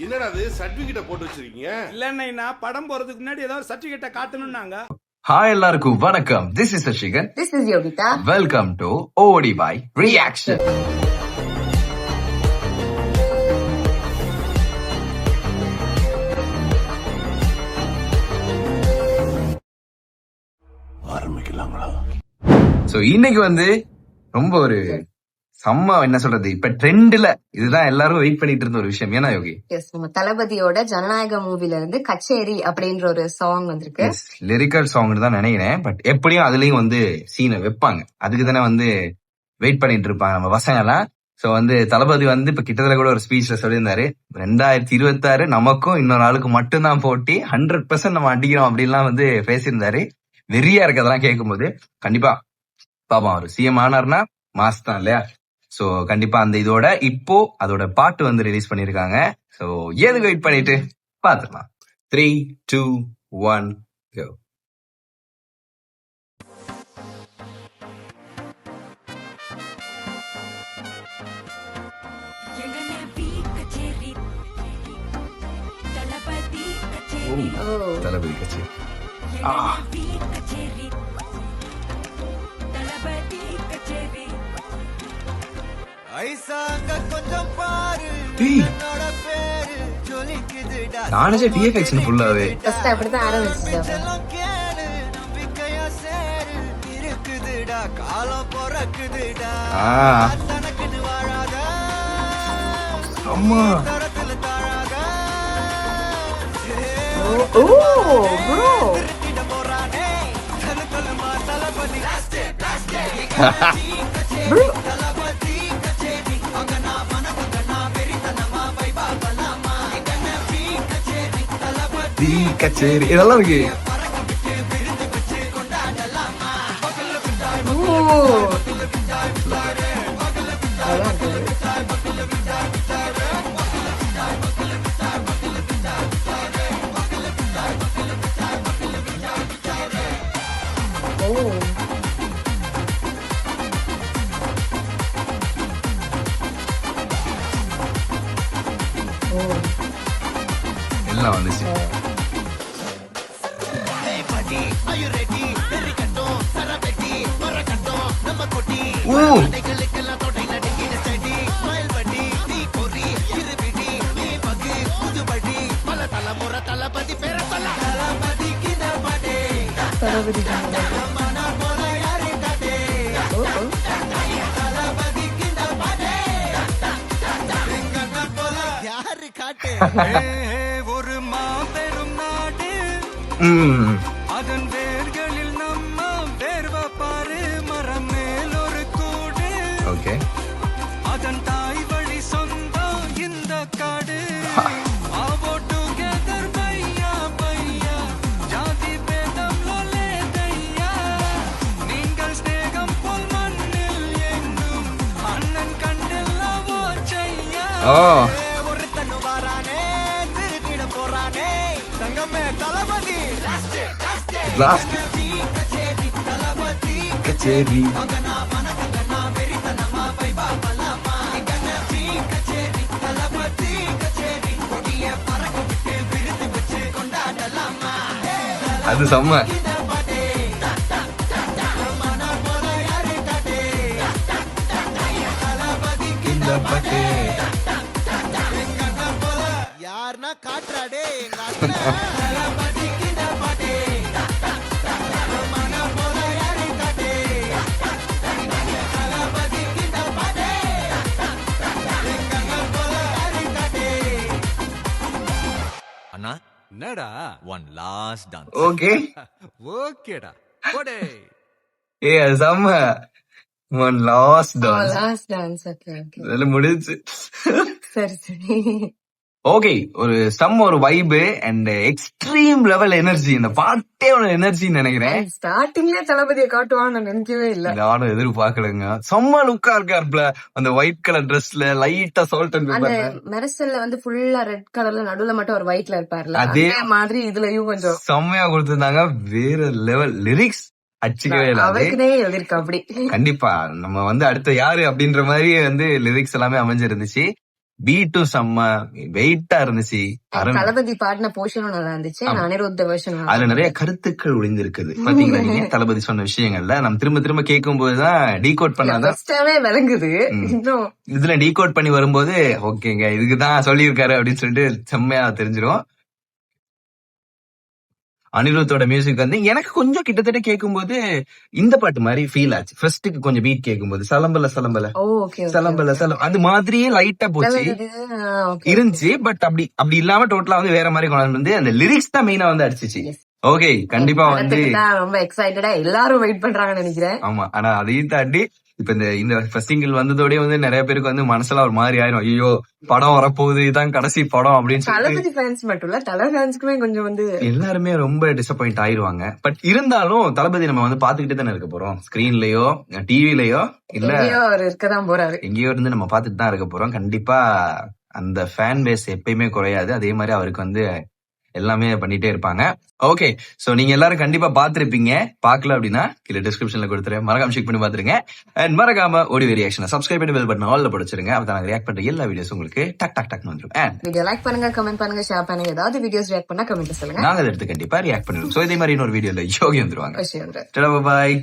என்னடா அது சர்டிபிகேட்ட போட்டு வச்சிருக்கீங்க? இல்லன்னா படம் போறதுக்கு முன்னாடி ஏதாவது சர்டிபிகேட்ட காட்டணும்னாங்க. ஹாய் எல்லாருக்கும் வணக்கம். This is சசிகன். This is Yogita. Welcome to ஓடி பாய் ரியாக்ஷன். ஆரம்பிக்கலாங்களா? சோ இன்னைக்கு வந்து ரொம்ப ஒரு செம்ம என்ன சொல்றது, இப்ப ட்ரெண்ட்ல இதுதான் எல்லாரும் வெயிட் பண்ணிட்டு இருந்த ஒரு விஷயம். ஏன்னா யோகி, எஸ், நம்ம தளபதியோட ஜனநாயக மூவில இருந்து கச்சேரி அப்படின்ற ஒரு சாங் வந்திருக்கு. லிரிக்கல் சாங் தான் நினைக்கிறேன். பட் எப்படியும் அதுலயும் வந்து சீனை வைப்பாங்க. அதுக்கு தானே வந்து வெயிட் பண்ணிட்டு இருப்பாங்க நம்ம பசங்க எல்லாம். சோ வந்து தளபதி வந்து இப்ப கிட்டத்தட்ட கூட ஒரு ஸ்பீச்ல சொல்லியிருந்தாரு, 2026 நமக்கும் இன்னொரு ஆளுக்கு மட்டும்தான் போட்டி, 100% நம்ம அடிக்கிறோம் அப்படின்லாம் வந்து பேசியிருந்தாரு. வெறியா இருக்கு அதெல்லாம் கேட்கும் போது. கண்டிப்பா பாப்பா அவர் சிஎம் ஆனார்னா மாஸ் தான் இல்லையா? சோ கண்டிப்பா அந்த இதோட இப்போ அதோட பாட்டு வந்து ரிலீஸ் பண்ணிருக்காங்க. சோ ஏதுக்கு வெயிட் பண்ணிட்டு பாத்துக்கலாம். 3, 2, 1 go. தளபதி கட்சி நானே டிஎஃப்எக்ஸ் ஃபுல்லாவே ஃபர்ஸ்ட் அப்படிதான் ஆரம்பிச்சிச்சு. அம்மா ஓ ப்ரோ, கச்சேரி இதெல்லாம் இருக்கு. எல்லாம் வந்துச்சு. தளபதி ஒரு மாபெரும் நாடு, அதன் வேர்களில் நம்ம வேர்வ பாரு, மரம் மேல் ஒரு கூடு, ஓகே, அதன் தாய் வழி சொந்தம் இந்த காடு. Avo together பையா பையா, ஜாதி பேதம் லோலே தையா, நீங்கள் ஸ்நேகம் போல் மண்ணில் எங்கும் அண்ணன் கண்டெல்லவோ செய்யா. லாஸ்ட் கச்சேரி அது செம்ம. இந்த பாட்டு யாருன்னா காட்டுறாடே அண்ணா, என்னடா ஒன் லாஸ்ட் டான்ஸ். ஓகே ஓகேடா போடே. ஏ அது செம்ம. One last dance last dance. Okay okay, அதெல்லாம் முடிஞ்சு. சரி சரி. ஓகே, ஒரு செம்ம ஒரு vibe and extreme level energy. இந்த பாட்டே ஒரு எனர்ஜின்னு நினைக்கிறேன். ஸ்டார்டிங்ல தளபதியை காட்டுவான்னு நான் நினைக்கவே இல்ல. நானும் எதிர்பார்க்கலங்க. செம்ம லுக்கா இருக்காருப்ல, அந்த ஒயிட் கலர் ட்ரெஸ்ல லைட்டா சால்ட் அண்ட் அந்த பெப்பர். மெரசல்ல வந்து ஃபுல்லா ரெட் கலர்ல, நடுவுல மட்டும் ஒரு ஒயிட்ல இருப்பார்ல, அதே அதே மாதிரி இதுலயும் கொஞ்சம் செம்மையா கொடுத்திருந்தாங்க. வேற லெவல் லிரிக்ஸ் அடிச்சுக்கவே இல்லை. அவருக்குனே எழுதிருக்கு அப்படி. கண்டிப்பா நம்ம வந்து அடுத்த யாரு அப்படின்ற மாதிரி வந்து லிரிக்ஸ் எல்லாமே அமைஞ்சிருந்துச்சு. பீட்டும் செம்ம வெயிட்டா இருந்துச்சு. அருமை. தளபதி பாடின போர்ஷனும் நல்லா இருந்துச்சு. அனிருத்த வெர்ஷன் அதுல நிறைய கருத்துக்கள் ஒளிந்திருக்குது பாத்தீங்களா நீங்க? தளபதி சொன்ன விஷயங்கள்ல நம்ம திரும்ப திரும்ப கேட்கும் போதுதான் டீகோட் பண்ணாதான் விளங்குது. இன்னும் இதுல டீகோட் பண்ணி வரும்போது ஓகேங்க இதுக்குதான் சொல்லியிருக்காரு அப்படின்னு சொல்லிட்டு செம்மையா தெரிஞ்சிடும். அனிருத்தோட மியூசிக் வந்து எனக்கு கொஞ்சம் கிட்டத்தட்ட கேட்கும்போது இந்த பாட்டு மாதிரி ஃபீல் ஆச்சு. ஃபர்ஸ்ட்டுக்கு கொஞ்சம் பீட் கேட்கும்போது சலம்பல சலம்பல சலம்பல சலம் அது மாதிரியே லைட்டா போச்சு இருந்துச்சு. பட் அப்படி இல்லாம டோட்டலா வந்து வேற மாதிரி கொண்டு வந்து அந்த லிரிக்ஸ் தான் மெயினா வந்து அடிச்சிச்சு. ஓகே கண்டிப்பா வந்து ரொம்ப எக்ஸைட்டடா எல்லாரும் வெயிட் பண்றாங்கன்னு நினைக்கிறேன். ஆமா ஆனா அதையும் தாண்டி இப்ப இந்த ஃபர்ஸ்ட் சிங்கிள் வந்ததோடய வந்து நிறைய பேருக்கு வந்து மனசுல ஒரு மாதிரி ஆயிரும், ஐயோ படம் வரப்போகுது இதான் கடைசி படம் அப்படின்னு சொல்லி தளபதி ஃபேன்ஸ் மட்டும் இல்ல தல ஃபேன்ஸ்க்குமே கொஞ்சம் வந்து எல்லாருமே ரொம்ப டிசப்பாயிண்ட் ஆயிருவாங்க. பட் இருந்தாலும் தளபதி நம்ம வந்து பாத்துக்கிட்டே தானே இருக்க போறோம். ஸ்கிரீன்லயோ டிவிலயோ இல்ல அவர் இருக்கதான் போறாரு. எங்கேயோ இருந்து நம்ம பாத்துட்டு தான் இருக்க போறோம். கண்டிப்பா அந்த ஃபேன் பேஸ் எப்பயுமே குறையாது. அதே மாதிரி அவருக்கு வந்து எல்லாமே பண்ணிட்டே இருப்பாங்க. ஓகே சோ நீங்க எல்லாரும் கண்டிப்பா பாத்திருப்பீங்க. பாக்கல அப்படின்னா கீழே டிஸ்கிரிப்ஷன்ல கொடுத்துறேன், மறக்காம செக் பண்ணி பாத்துருங்க. அண்ட் மறக்காம ஓடி ரியாக்ஷன் சப்ஸ்கிரைப் பண்ணி பெல் பட்டன் ஆல்ல படிச்சிருங்க. அப்பதான் நாங்க ரியாக்ட் பண்ற எல்லா வீடியோஸ் உங்களுக்கு டக் டக் டக் வந்துரும். அண்ட் வீடியோ லைக் பண்ணுங்க, கமெண்ட் பண்ணுங்க, ஷேர் பண்ணுங்க. ஏதாவது வீடியோஸ் ரியாக்ட் பண்ணா கமெண்ட் சொல்லுங்க, நாங்க அதை எடுத்து கண்டிப்பா ரியாக்ட் பண்ணிடுவோம். சோ இதே மாதிரி இன்னொரு வீடியோல யோகி வந்துருவாங்க. விஷயம் பாய்.